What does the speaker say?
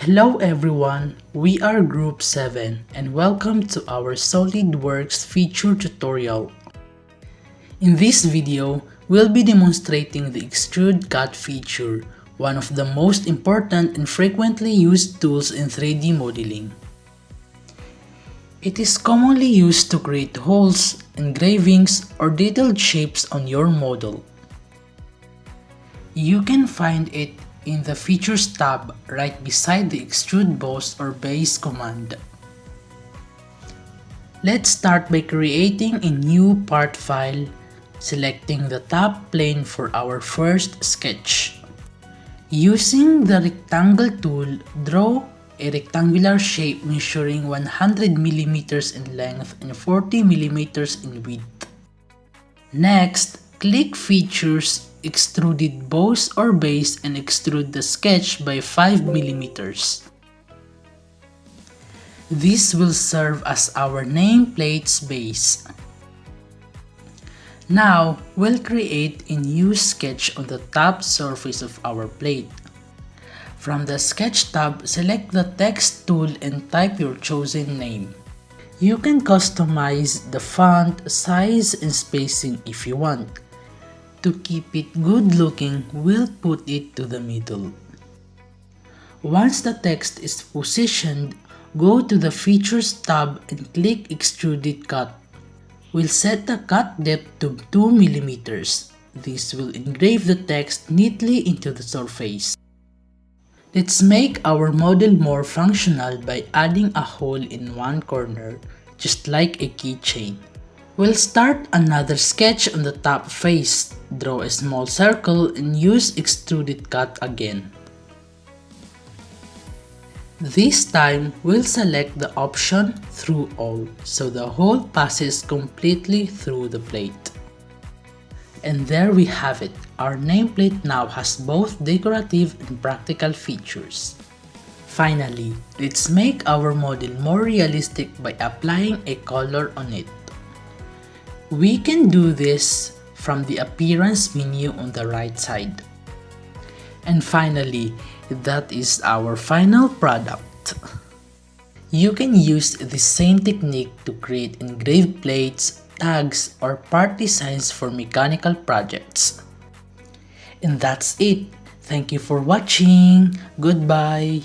Hello everyone, we are Group 7 and welcome to our SOLIDWORKS feature tutorial. In this video, we'll be demonstrating the Extruded Cut feature, one of the most important and frequently used tools in 3D modeling. It is commonly used to create holes, engravings, or detailed shapes on your model. You can find it in the Features tab right beside the Extrude Boss or Base command. Let's start by creating a new part file, selecting the top plane for our first sketch. Using the rectangle tool, draw a rectangular shape measuring 100 mm in length and 40 mm in width. Next, click Features, Extruded Boss or Base and extrude the sketch by 5 mm. This will serve as our nameplate's base. Now, we'll create a new sketch on the top surface of our plate. From the Sketch tab, select the Text tool and type your chosen name. You can customize the font, size, and spacing if you want. To keep it good looking, we'll put it to the middle. Once the text is positioned, go to the Features tab and click Extruded Cut. We'll set the cut depth to 2 mm. This will engrave the text neatly into the surface. Let's make our model more functional by adding a hole in one corner, just like a keychain. We'll start another sketch on the top face. Draw a small circle and use Extruded Cut again. This time, we'll select the option Through All so the hole passes completely through the plate. And there we have it. Our nameplate now has both decorative and practical features. Finally, let's make our model more realistic by applying a color on it. We can do this from the Appearance menu on the right side. And finally, that is our final product. You can use the same technique to create engraved plates, tags, or part designs for mechanical projects. And that's it. Thank you for watching. Goodbye.